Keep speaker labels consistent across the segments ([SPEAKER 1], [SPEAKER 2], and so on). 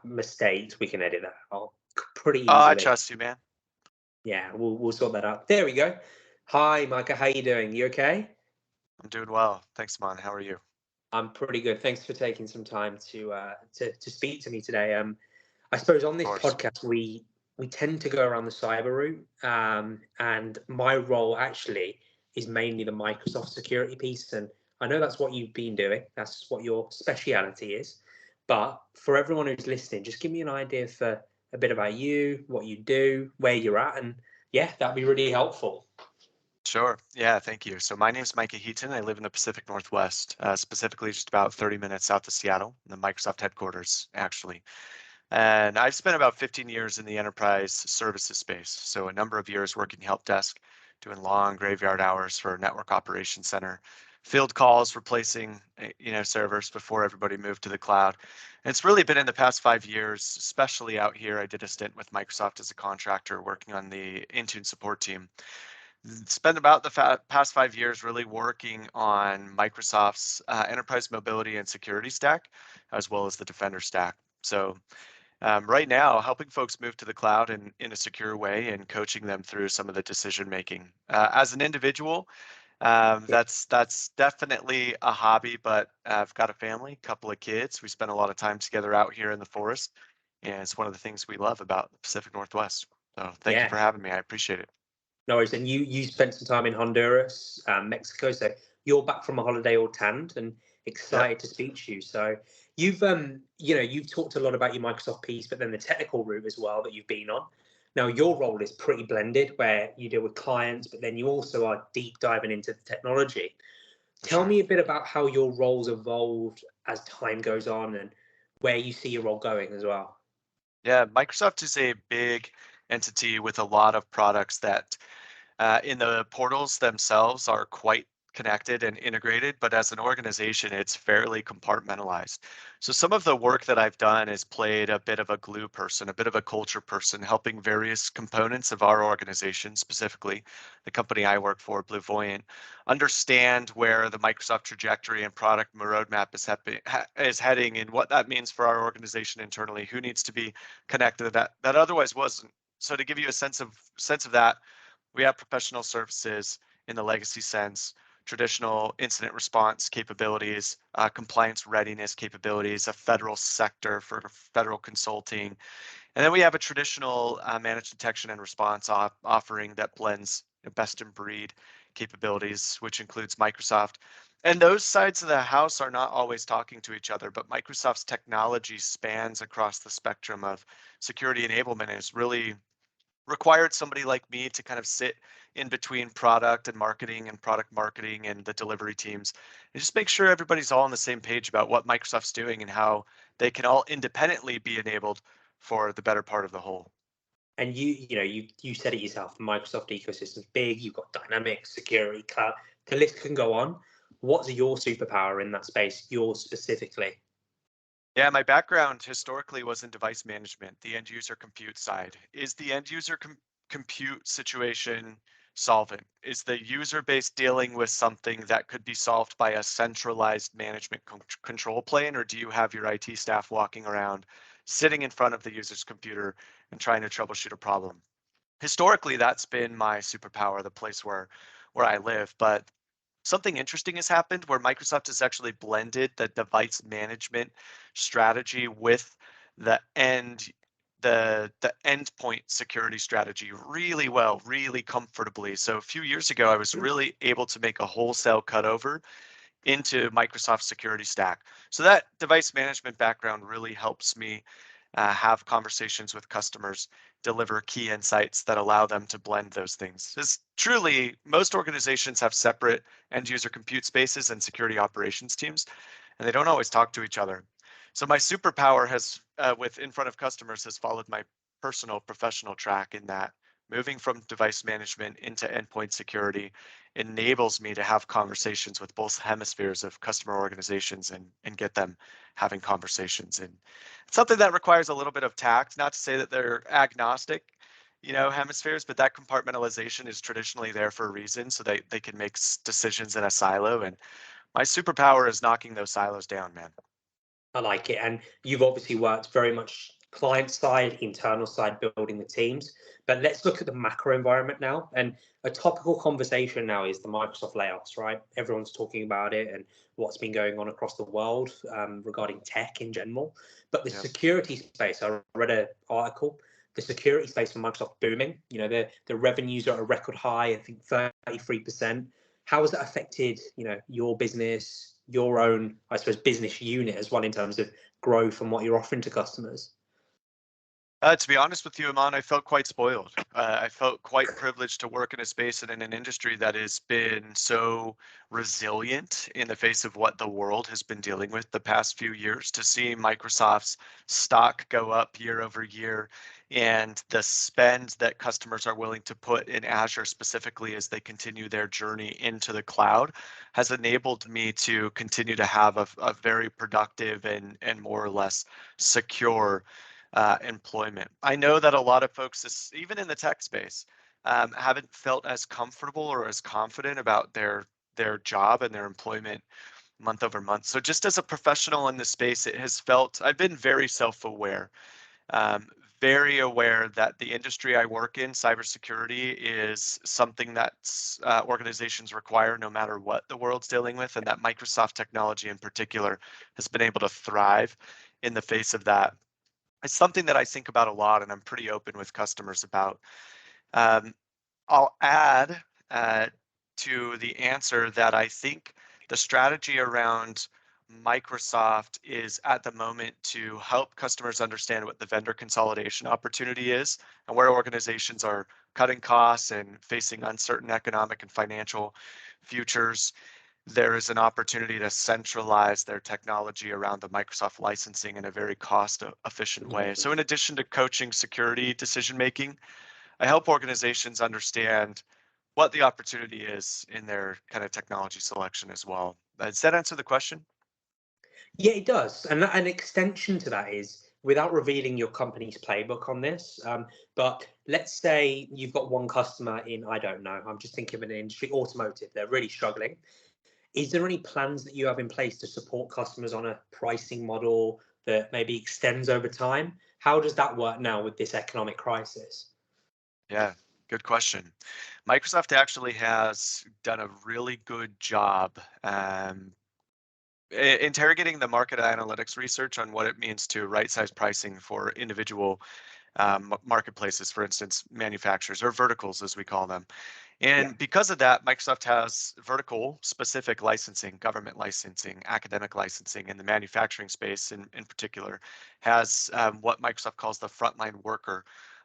[SPEAKER 1] Mistakes, we can edit that out pretty
[SPEAKER 2] Oh, I
[SPEAKER 1] easily.
[SPEAKER 2] trust you, man.
[SPEAKER 1] Yeah, we'll sort that out. There we go. Hi, Micah. How you doing? You okay?
[SPEAKER 2] I'm doing well. Thanks, man. How are you?
[SPEAKER 1] I'm pretty good. Thanks for taking some time to speak to me today. I suppose on
[SPEAKER 2] Of
[SPEAKER 1] this
[SPEAKER 2] course.
[SPEAKER 1] podcast we tend to go around the cyber route, and my role actually is mainly the Microsoft security piece, and I know that's what you've been doing. That's what your speciality is. But for everyone who's listening, just give me an idea for a bit about you, what you do, where you're at, and yeah, that'd be really helpful.
[SPEAKER 2] Sure. Yeah, thank you. So my name's Micah Heaton. I live in the Pacific Northwest, specifically just about 30 minutes south of Seattle, in the Microsoft headquarters, actually. And I've spent about 15 years in the enterprise services space. So a number of years working help desk, doing long graveyard hours for a network operations center, field calls, replacing servers before everybody moved to the cloud. And it's really been in the past 5 years, especially out here. I did a stint with Microsoft as a contractor working on the Intune support team. Spent about the past 5 years really working on Microsoft's enterprise mobility and security stack, as well as the Defender stack. So right now, helping folks move to the cloud in a secure way and coaching them through some of the decision making. As an individual, that's definitely a hobby, but I've got a family, couple of kids. We spend a lot of time together out here in the forest, and it's one of the things we love about the Pacific Northwest. So thank you
[SPEAKER 1] Yeah,
[SPEAKER 2] for having me. I appreciate it.
[SPEAKER 1] no worries. And you spent some time in Honduras, Mexico, so you're back from a holiday all tanned and
[SPEAKER 2] Yep.
[SPEAKER 1] excited to speak to you. So you've talked a lot about your Microsoft piece, but then the technical route as well that you've been on. Now your role is pretty blended, where you deal with clients, but then you also are deep diving into the technology.
[SPEAKER 2] For
[SPEAKER 1] Tell
[SPEAKER 2] sure.
[SPEAKER 1] me a bit about how your roles evolved as time goes on, and where you see your role going as well.
[SPEAKER 2] Yeah, Microsoft is a big entity with a lot of products that in the portals themselves are quite connected and integrated, but as an organization, it's fairly compartmentalized. So some of the work that I've done is played a bit of a glue person, a bit of a culture person, helping various components of our organization, specifically the company I work for, Bluevoyant, understand where the Microsoft trajectory and product roadmap is heading and what that means for our organization internally, who needs to be connected to that otherwise wasn't. So to give you a sense of that, we have professional services in the legacy sense, traditional incident response capabilities, compliance readiness capabilities, a federal sector for federal consulting. And then we have a traditional managed detection and response offering that blends best in breed capabilities, which includes Microsoft. And those sides of the house are not always talking to each other, but Microsoft's technology spans across the spectrum of security enablement and is really required somebody like me to kind of sit in between product marketing and the delivery teams and just make sure everybody's all on the same page about what Microsoft's doing and how they can all independently be enabled for the better part of the whole.
[SPEAKER 1] And you said it yourself. The Microsoft ecosystem's big. You've got Dynamics, security, cloud. The list can go on. What's your superpower in that space? Yours specifically.
[SPEAKER 2] Yeah, my background historically was in device management, the end user compute side. Is the end user compute situation solvent? Is the user base dealing with something that could be solved by a centralized management control plane, or do you have your IT staff walking around, sitting in front of the user's computer and trying to troubleshoot a problem? Historically, that's been my superpower, the place where I live, but something interesting has happened where Microsoft has actually blended the device management strategy with the end the endpoint security strategy really well, really comfortably. So a few years ago, I was really able to make a wholesale cutover into Microsoft security stack. So that device management background really helps me have conversations with customers, deliver key insights that allow them to blend those things. Because truly, most organizations have separate end user compute spaces and security operations teams, and they don't always talk to each other. So my superpower has, with in front of customers, has followed my personal professional track in that moving from device management into endpoint security enables me to have conversations with both hemispheres of customer organizations and get them having conversations. And it's something that requires a little bit of tact, not to say that they're agnostic, hemispheres, but that compartmentalization is traditionally there for a reason so they can make decisions in a silo. And my superpower is knocking those silos down, man.
[SPEAKER 1] I like it. And you've obviously worked very much client side, internal side, building the teams. But let's look at the macro environment now. And a topical conversation now is the Microsoft layoffs, right? Everyone's talking about it and what's been going on across the world regarding tech in general. But the
[SPEAKER 2] Yeah.
[SPEAKER 1] security space, I read an article. The security space for Microsoft booming. You know, the revenues are at a record high. I think 33%. How has that affected, your business, your own, I suppose, business unit as well in terms of growth and what you're offering to customers?
[SPEAKER 2] To be honest with you, Aman, I felt quite spoiled. I felt quite privileged to work in a space and in an industry that has been so resilient in the face of what the world has been dealing with the past few years. To see Microsoft's stock go up year over year and the spend that customers are willing to put in Azure specifically as they continue their journey into the cloud has enabled me to continue to have a very productive and more or less secure employment. I know that a lot of folks, even in the tech space, haven't felt as comfortable or as confident about their job and their employment month over month. So just as a professional in this space, it has felt I've been very self-aware, um, very aware that the industry I work in, cybersecurity, is something that organizations require no matter what the world's dealing with, and that Microsoft technology in particular has been able to thrive in the face of that. It's something that I think about a lot and I'm pretty open with customers about. Um, I'll add to the answer that I think the strategy around Microsoft is at the moment to help customers understand what the vendor consolidation opportunity is and where organizations are cutting costs and facing uncertain economic and financial futures. There is an opportunity to centralize their technology around the Microsoft licensing in a very cost efficient way. So in addition to coaching security decision making, I help organizations understand what the opportunity is in their kind of technology selection as well. Does that answer the question?
[SPEAKER 1] Yeah, it does. And an extension to that is without revealing your company's playbook on this, but let's say you've got one customer in, I don't know, I'm just thinking of an industry, automotive, they're really struggling. Is there any plans that you have in place to support customers on a pricing model that maybe extends over time? How does that work now with this economic crisis?
[SPEAKER 2] Yeah, good question. Microsoft actually has done a really good job interrogating the market analytics research on what it means to right size pricing for individual marketplaces, for instance, manufacturers or verticals, as we call them.
[SPEAKER 1] Yeah.
[SPEAKER 2] And because of that, Microsoft has vertical specific licensing, government licensing, academic licensing, in the manufacturing space in particular, has what Microsoft calls the frontline worker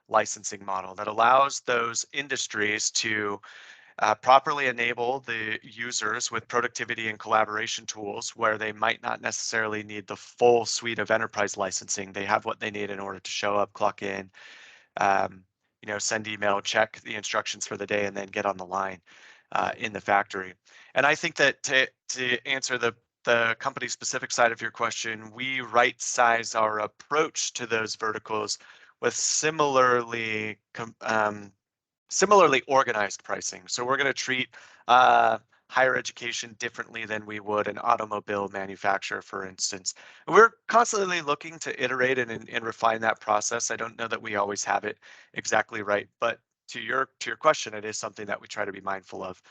[SPEAKER 2] licensing model that allows those industries to properly enable the users with productivity and collaboration tools where they might not necessarily need the full suite of enterprise licensing. They have what they need in order to show up, clock in, um, send email, check the instructions for the day, and then get on the line in the factory. And I think that to answer the company specific side of your question, we right size our approach to those verticals with similarly organized pricing. So we're going to treat higher education differently than we would an automobile manufacturer, for instance. We're constantly looking to iterate and refine that process. I don't know that we always have it exactly right, but to your question, it is something that we try to be mindful of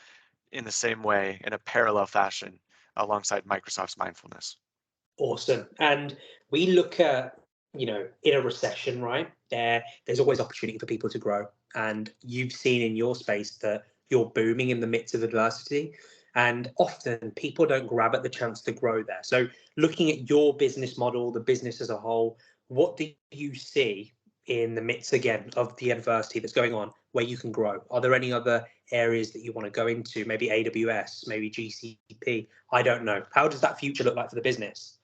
[SPEAKER 2] in the same way, in a parallel fashion, alongside Microsoft's mindfulness.
[SPEAKER 1] Awesome. And we look at, in a recession, right? There's always opportunity for people to grow. And you've seen in your space that you're booming in the midst of adversity. And often people don't grab at the chance to grow there. So looking at your business model, the business as a whole, what do you see in the midst again of the adversity that's going on where you can grow? Are there any other areas that you want to go into? Maybe AWS, maybe GCP? I don't know. How does that future look like for the business?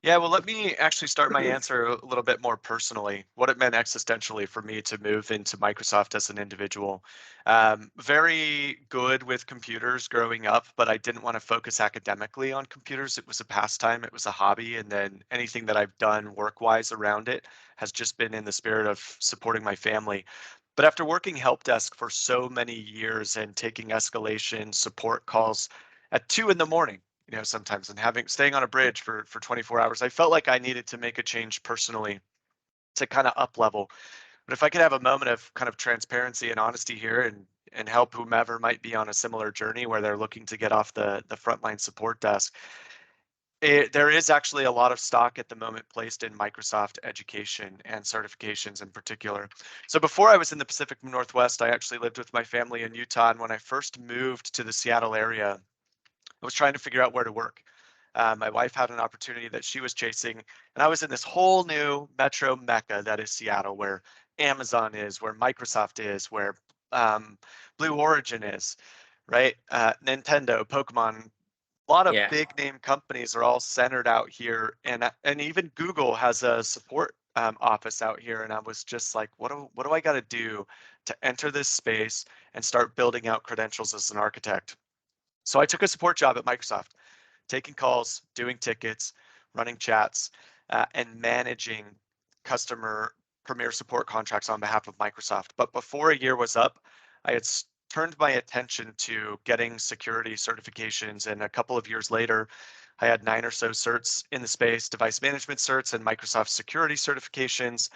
[SPEAKER 2] Yeah, well, let me actually start my answer a little bit more personally, what it meant existentially for me to move into Microsoft as an individual. Very good with computers growing up, but I didn't want to focus academically on computers. It was a pastime, it was a hobby, and then anything that I've done work-wise around it has just been in the spirit of supporting my family. But after working help desk for so many years and taking escalation support calls at 2 in the morning, sometimes, and staying on a bridge for 24 hours. I felt like I needed to make a change personally to kind of up level. But if I could have a moment of kind of transparency and honesty here, and help whomever might be on a similar journey where they're looking to get off the frontline support desk, there is actually a lot of stock at the moment placed in Microsoft education and certifications in particular. So before I was in the Pacific Northwest, I actually lived with my family in Utah. And when I first moved to the Seattle area, I was trying to figure out where to work. My wife had an opportunity that she was chasing, and I was in this whole new metro mecca that is Seattle, where Amazon is, where Microsoft is, where Blue Origin is, right? Nintendo, Pokemon, a lot of
[SPEAKER 1] Yeah.
[SPEAKER 2] big name companies are all centered out here, and even Google has a support office out here. And I was just like, what do I got to do to enter this space and start building out credentials as an architect? So I took a support job at Microsoft, taking calls, doing tickets, running chats, and managing customer premier support contracts on behalf of Microsoft. But before a year was up, I had turned my attention to getting security certifications. And a couple of years later, I had 9 or so certs in the space, device management certs and Microsoft security certifications,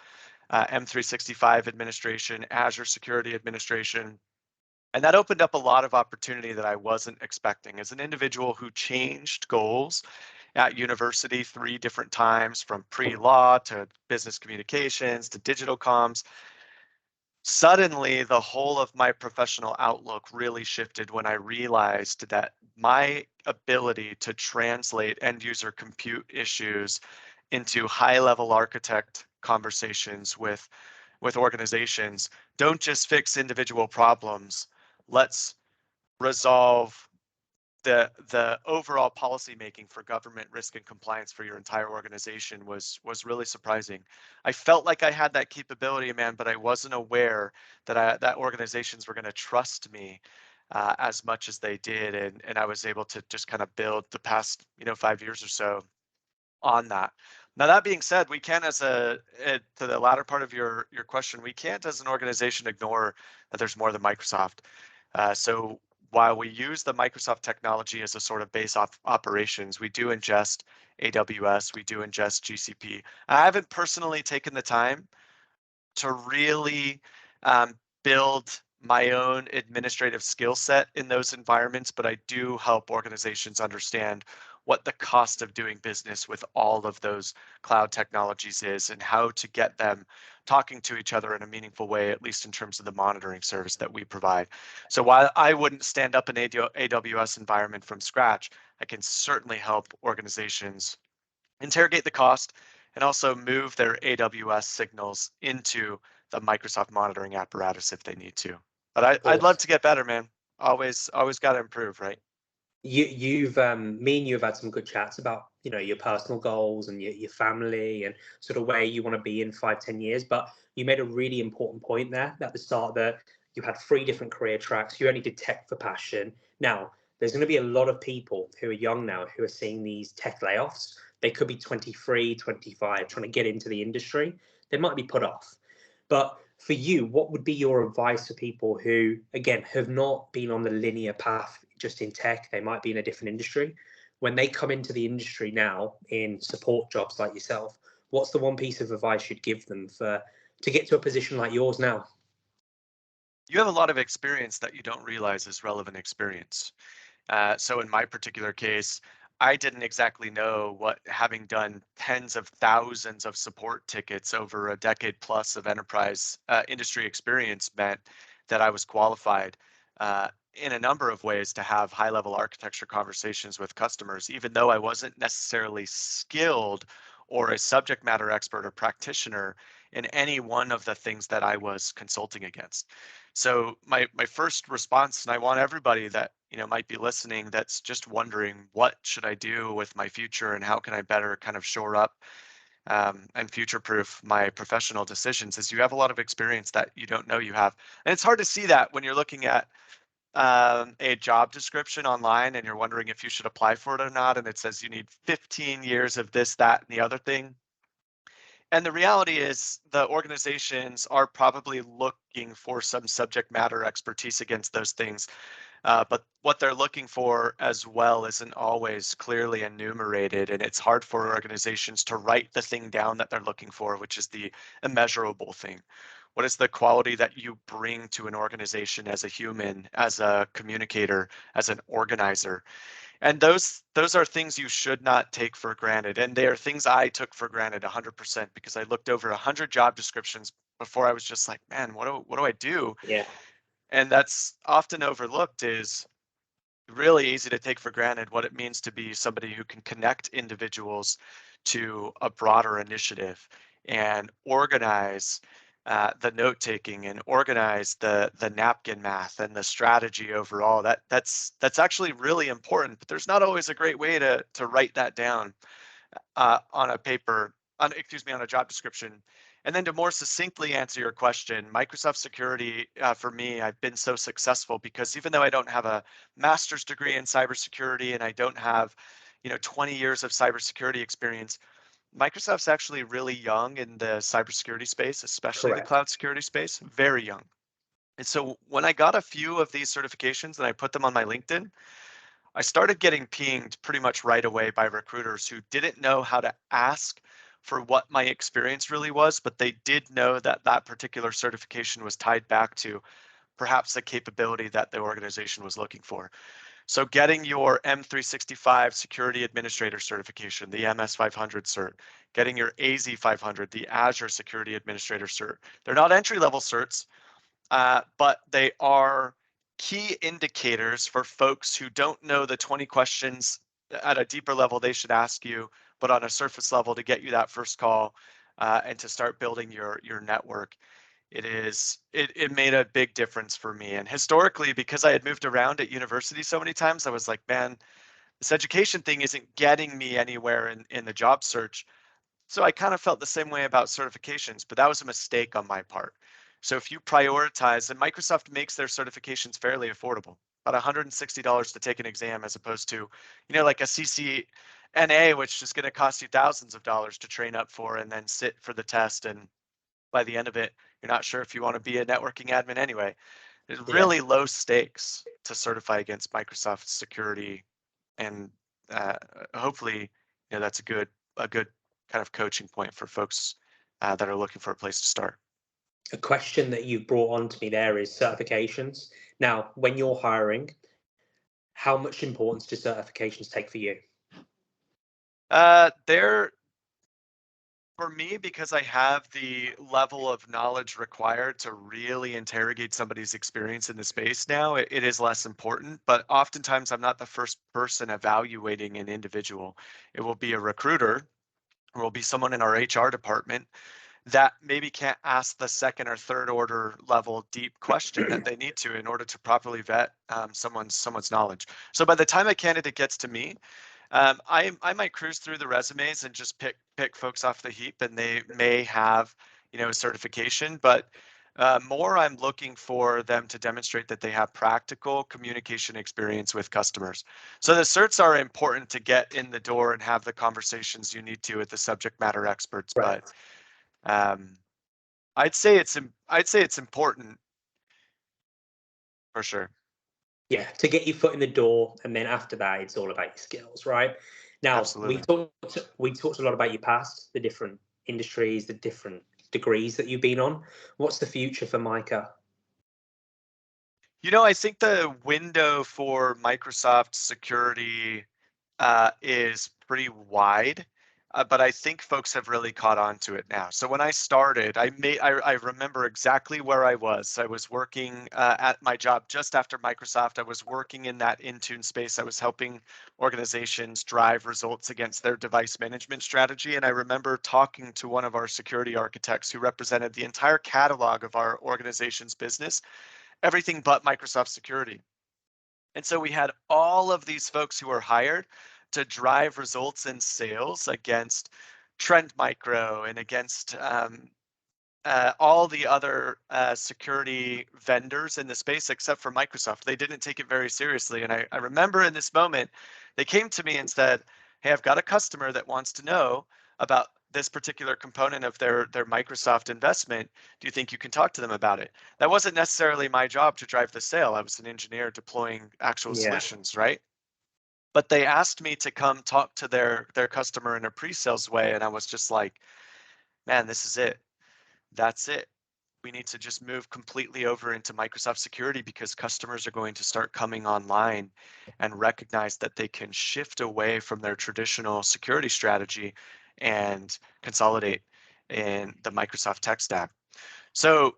[SPEAKER 2] M365 administration, Azure security administration. And that opened up a lot of opportunity that I wasn't expecting. As an individual who changed goals at university 3 different times, from pre-law to business communications to digital comms, suddenly the whole of my professional outlook really shifted when I realized that my ability to translate end user compute issues into high level architect conversations with organizations don't just fix individual problems. Let's resolve the overall policy making for government risk and compliance for your entire organization was really surprising. I felt like I had that capability, man, but I wasn't aware that organizations were going to trust me as much as they did, and I was able to just kind of build the past 5 years or so on that. Now, that being said, we can, to the latter part of your question, we can't as an organization ignore that there's more than Microsoft. So while we use the Microsoft technology as a sort of base operations, we do ingest AWS, we do ingest GCP. I haven't personally taken the time to really build my own administrative skill set in those environments, but I do help organizations understand what the cost of doing business with all of those cloud technologies is, and how to get them talking to each other in a meaningful way, at least in terms of the monitoring service that we provide. So while I wouldn't stand up an AWS environment from scratch, I can certainly help organizations interrogate the cost and also move their AWS signals into the Microsoft monitoring apparatus if they need to. But I'd love
[SPEAKER 1] Awesome.
[SPEAKER 2] to get better, man. Always got to improve, right?
[SPEAKER 1] You've me and you have had some good chats about your personal goals and your family and sort of where you want to be in 5-10 years. But you made a really important point there at the start, that you had 3 different career tracks. You only did tech for passion. Now there's going to be a lot of people who are young now who are seeing these tech layoffs. They could be 23, 25, trying to get into the industry. They might be put off. But for you, what would be your advice for people who, again, have not been on the linear path just in tech? They might be in a different industry. When they come into the industry now in support jobs like yourself, what's the one piece of advice you'd give them to get to a position like yours now?
[SPEAKER 2] You have a lot of experience that you don't realize is relevant experience. So in my particular case, I didn't exactly know what having done tens of thousands of support tickets over a decade plus of enterprise industry experience meant that I was qualified in a number of ways to have high level architecture conversations with customers, even though I wasn't necessarily skilled or a subject matter expert or practitioner in any one of the things that I was consulting against. So my first response, and I want everybody that might be listening that's just wondering, what should I do with my future and how can I better kind of shore up and future proof my professional decisions, is you have a lot of experience that you don't know you have. And it's hard to see that when you're looking at a job description online and you're wondering if you should apply for it or not, and it says you need 15 years of this, that, and the other thing. And the reality is the organizations are probably looking for some subject matter expertise against those things. But what they're looking for as well isn't always clearly enumerated, and it's hard for organizations to write the thing down that they're looking for, which is the immeasurable thing. What is the quality that you bring to an organization as a human, as a communicator, as an organizer? And those are things you should not take for granted. And they are things I took for granted 100% because I looked over 100 job descriptions before I was just like, man, what do I do?
[SPEAKER 1] Yeah.
[SPEAKER 2] And that's often overlooked is really easy to take for granted what it means to be somebody who can connect individuals to a broader initiative and organize the note taking and organize the napkin math and the strategy overall. That's actually really important, but there's not always a great way to write that down on a paper, on a job description. And then to more succinctly answer your question, Microsoft Security, for me, I've been so successful because even though I don't have a master's degree in cybersecurity and I don't have, 20 years of cybersecurity experience, Microsoft's actually really young in the cybersecurity space, especially the
[SPEAKER 1] Correct.
[SPEAKER 2] cloud security space, very young. And so when I got a few of these certifications and I put them on my LinkedIn, I started getting pinged pretty much right away by recruiters who didn't know how to ask for what my experience really was, but they did know that that particular certification was tied back to perhaps a capability that the organization was looking for. So getting your M365 Security Administrator certification, the MS500 cert, getting your AZ500, the Azure Security Administrator cert. They're not entry-level certs, but they are key indicators for folks who don't know the 20 questions at a deeper level they should ask you, but on a surface level to get you that first call and to start building your network. It made a big difference for me. And historically, because I had moved around at university so many times, I was like, man, this education thing isn't getting me anywhere in the job search. So I kind of felt the same way about certifications, but that was a mistake on my part. So if you prioritize, and Microsoft makes their certifications fairly affordable, about $160 to take an exam as opposed to, like a CCNA, which is going to cost you thousands of dollars to train up for and then sit for the test. And by the end of it, you're not sure if you want to be a networking admin anyway. There's
[SPEAKER 1] Yeah.
[SPEAKER 2] really low stakes to certify against Microsoft security, and hopefully, that's a good kind of coaching point for folks that are looking for a place to start.
[SPEAKER 1] A question that you've brought on to me there is certifications. Now, when you're hiring, how much importance do certifications take for you?
[SPEAKER 2] They're for me, because I have the level of knowledge required to really interrogate somebody's experience in the space now, it is less important. But oftentimes, I'm not the first person evaluating an individual. It will be a recruiter, or will be someone in our HR department that maybe can't ask the second or third order level deep question that they need to in order to properly vet someone's knowledge. So by the time a candidate gets to me, I might cruise through the resumes and just pick folks off the heap, and they may have a certification, but more I'm looking for them to demonstrate that they have practical communication experience with customers. So the certs are important to get in the door and have the conversations you need to with the subject matter experts,
[SPEAKER 1] Right.
[SPEAKER 2] but I'd say it's important for sure.
[SPEAKER 1] Yeah, to get your foot in the door, and then after that, it's all about your skills, right? Now, we
[SPEAKER 2] Absolutely.
[SPEAKER 1] talked a lot about your past, the different industries, the different degrees that you've been on. What's the future for Micah?
[SPEAKER 2] I think the window for Microsoft security is pretty wide, but I think folks have really caught on to it now. So when I started, I remember exactly where I was. I was working at my job just after Microsoft. I was working in that Intune space. I was helping organizations drive results against their device management strategy. And I remember talking to one of our security architects who represented the entire catalog of our organization's business, everything but Microsoft security. And so we had all of these folks who were hired to drive results in sales against Trend Micro and against all the other security vendors in the space except for Microsoft. They didn't take it very seriously. And I remember in this moment, they came to me and said, hey, I've got a customer that wants to know about this particular component of their Microsoft investment. Do you think you can talk to them about it? That wasn't necessarily my job to drive the sale. I was an engineer deploying actual
[SPEAKER 1] Yeah.
[SPEAKER 2] solutions, right? But they asked me to come talk to their customer in a pre-sales way, and I was just like, man, this is it. That's it. We need to just move completely over into Microsoft security because customers are going to start coming online and recognize that they can shift away from their traditional security strategy and consolidate in the Microsoft tech stack. So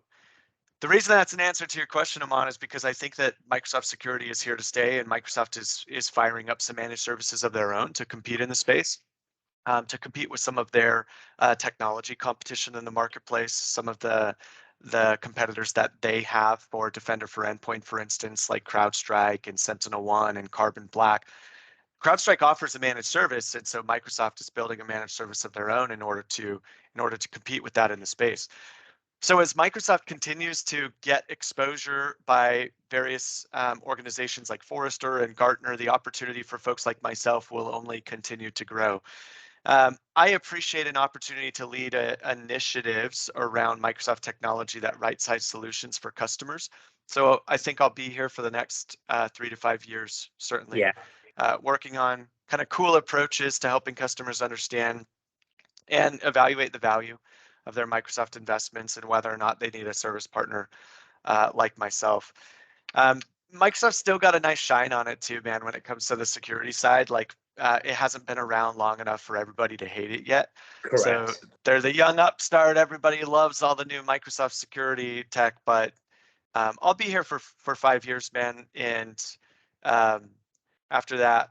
[SPEAKER 2] the reason that's an answer to your question, Aman, is because I think that Microsoft security is here to stay, and Microsoft is firing up some managed services of their own to compete in the space. To compete with some of their technology competition in the marketplace, some of the competitors that they have for Defender for Endpoint, for instance, like CrowdStrike and SentinelOne and Carbon Black. CrowdStrike offers a managed service, and so Microsoft is building a managed service of their own in order to compete with that in the space. So as Microsoft continues to get exposure by various organizations like Forrester and Gartner, the opportunity for folks like myself will only continue to grow. I appreciate an opportunity to lead initiatives around Microsoft technology that right-size solutions for customers. So I think I'll be here for the next 3 to 5 years, certainly,
[SPEAKER 1] Yeah.
[SPEAKER 2] working on kind of cool approaches to helping customers understand and evaluate the value of their Microsoft investments and whether or not they need a service partner like myself. Microsoft's still got a nice shine on it too, man, when it comes to the security side. Like it hasn't been around long enough for everybody to hate it yet. So
[SPEAKER 1] Correct.
[SPEAKER 2] they're the young upstart. Everybody loves all the new Microsoft security tech, but I'll be here for 5 years, man. And after that,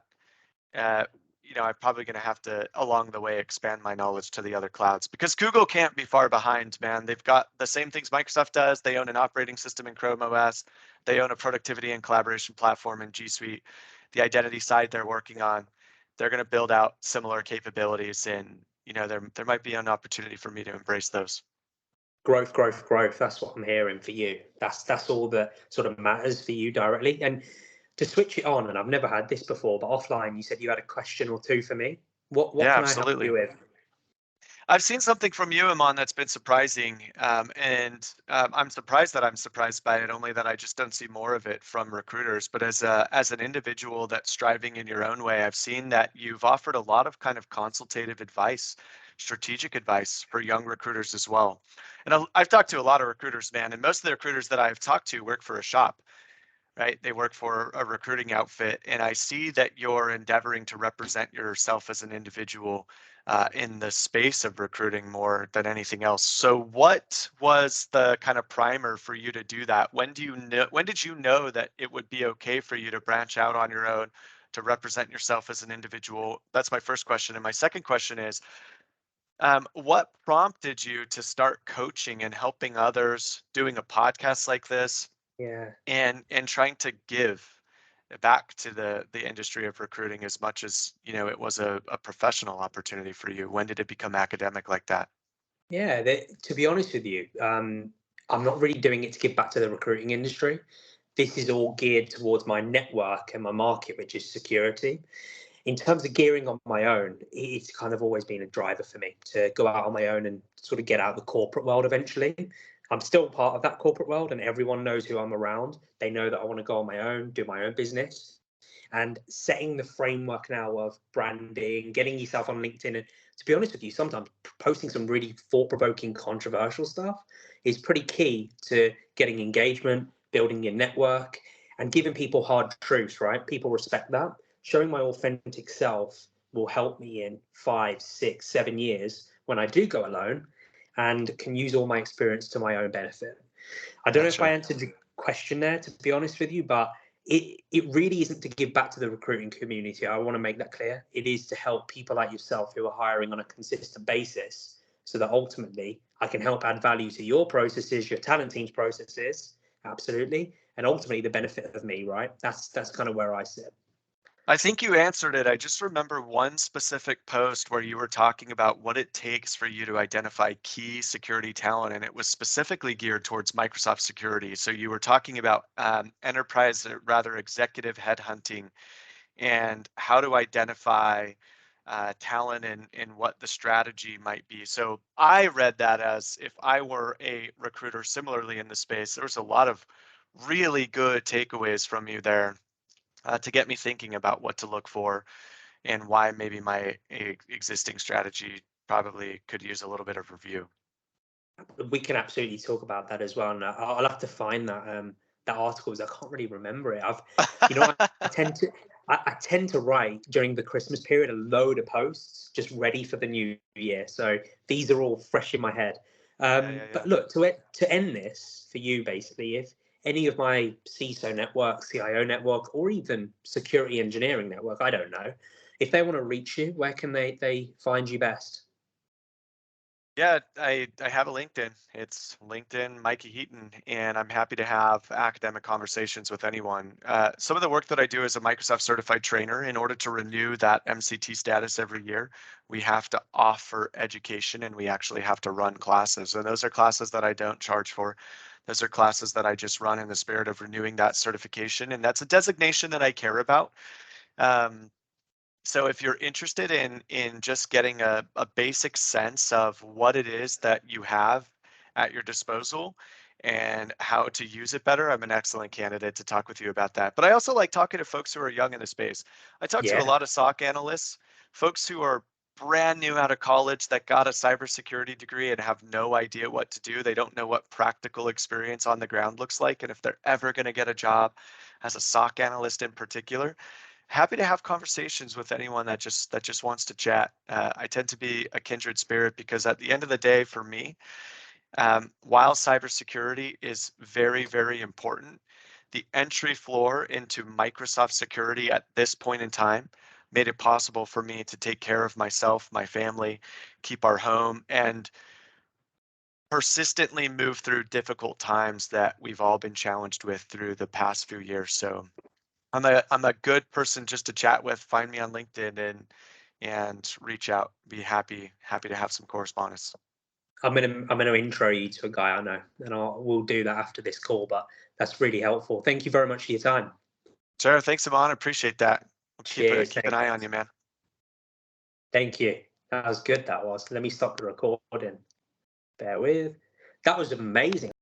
[SPEAKER 2] uh, I'm probably going to have to, along the way, expand my knowledge to the other clouds because Google can't be far behind, man. They've got the same things Microsoft does. They own an operating system in Chrome OS. They own a productivity and collaboration platform in G Suite. The identity side they're working on, they're going to build out similar capabilities, and there might be an opportunity for me to embrace those.
[SPEAKER 1] Growth, growth, growth. That's what I'm hearing for you. That's all that sort of matters for you directly. And to switch it on, and I've never had this before, but offline, you said you had a question or two for me. What
[SPEAKER 2] Yeah,
[SPEAKER 1] can I help
[SPEAKER 2] absolutely.
[SPEAKER 1] you with?
[SPEAKER 2] I've seen something from you, Iman, that's been surprising, and I'm surprised that I'm surprised by it. Only that I just don't see more of it from recruiters. But as an individual that's striving in your own way, I've seen that you've offered a lot of kind of consultative advice, strategic advice for young recruiters as well. And I've talked to a lot of recruiters, man, and most of the recruiters that I've talked to work for a shop. Right? They work for a recruiting outfit, and I see that you're endeavoring to represent yourself as an individual in the space of recruiting more than anything else. So, what was the kind of primer for you to do that? When did you know that it would be okay for you to branch out on your own to represent yourself as an individual? That's my first question. And my second question is, what prompted you to start coaching and helping others, doing a podcast like this?
[SPEAKER 1] Yeah.
[SPEAKER 2] And trying to give back to the industry of recruiting as much as it was a professional opportunity for you. When did it become academic like that?
[SPEAKER 1] Yeah, to be honest with you, I'm not really doing it to give back to the recruiting industry. This is all geared towards my network and my market, which is security. In terms of gearing on my own, it's kind of always been a driver for me to go out on my own and sort of get out of the corporate world eventually. I'm still part of that corporate world and everyone knows who I'm around. They know that I want to go on my own, do my own business. And setting the framework now of branding, getting yourself on LinkedIn, and to be honest with you, sometimes posting some really thought-provoking, controversial stuff is pretty key to getting engagement, building your network, and giving people hard truths, right? People respect that. Showing my authentic self will help me in 5, 6, 7 years when I do go alone and can use all my experience to my own benefit. I don't know if I
[SPEAKER 2] Gotcha.
[SPEAKER 1] answered the question there, to be honest with you, but it really isn't to give back to the recruiting community. I want to make that clear. It is to help people like yourself who are hiring on a consistent basis so that ultimately I can help add value to your processes, your talent team's processes, absolutely, and ultimately the benefit of me, right? That's kind of where I sit.
[SPEAKER 2] I think you answered it. I just remember one specific post where you were talking about what it takes for you to identify key security talent, and it was specifically geared towards Microsoft security. So you were talking about enterprise, rather executive headhunting, and how to identify talent and what the strategy might be. So I read that as if I were a recruiter similarly in the space, there was a lot of really good takeaways from you there to get me thinking about what to look for and why maybe my existing strategy probably could use a little bit of review.
[SPEAKER 1] We can absolutely talk about that as well, and I'll have to find that article because I can't really remember it. I tend to I tend to write during the Christmas period a load of posts just ready for the new year, so these are all fresh in my head.
[SPEAKER 2] Yeah.
[SPEAKER 1] But look, to end this for you, basically, if any of my CISO network, CIO network, or even security engineering network, I don't know, if they want to reach you, where can they find you best?
[SPEAKER 2] Yeah, I have a LinkedIn. It's LinkedIn Micah Heaton, and I'm happy to have academic conversations with anyone. Some of the work that I do as a Microsoft certified trainer, in order to renew that MCT status every year, we have to offer education and we actually have to run classes. And those are classes that I don't charge for. Those are classes that I just run in the spirit of renewing that certification. And that's a designation that I care about. Um, so if you're interested in just getting a basic sense of what it is that you have at your disposal and how to use it better, I'm an excellent candidate to talk with you about that. But I also like talking to folks who are young in the space. I talk to a
[SPEAKER 1] Yeah.
[SPEAKER 2] lot of SOC analysts, folks who are brand new out of college that got a cybersecurity degree and have no idea what to do. They don't know what practical experience on the ground looks like. And if they're ever going to get a job as a SOC analyst in particular, happy to have conversations with anyone that just wants to chat. I tend to be a kindred spirit because at the end of the day, for me, while cybersecurity is very, very important, the entry floor into Microsoft security at this point in time made it possible for me to take care of myself, my family, keep our home, and persistently move through difficult times that we've all been challenged with through the past few years. So I'm a good person just to chat with. Find me on LinkedIn and reach out. Be happy to have some correspondence.
[SPEAKER 1] I'm gonna intro you to a guy I know, and we'll do that after this call. But that's really helpful. Thank you very much for your time.
[SPEAKER 2] Sure, thanks, Amon. Appreciate that. We'll
[SPEAKER 1] Cheers.
[SPEAKER 2] keep an eye on you, man.
[SPEAKER 1] Thank you. That was good. That was. Let me stop the recording. Bear with. That was amazing.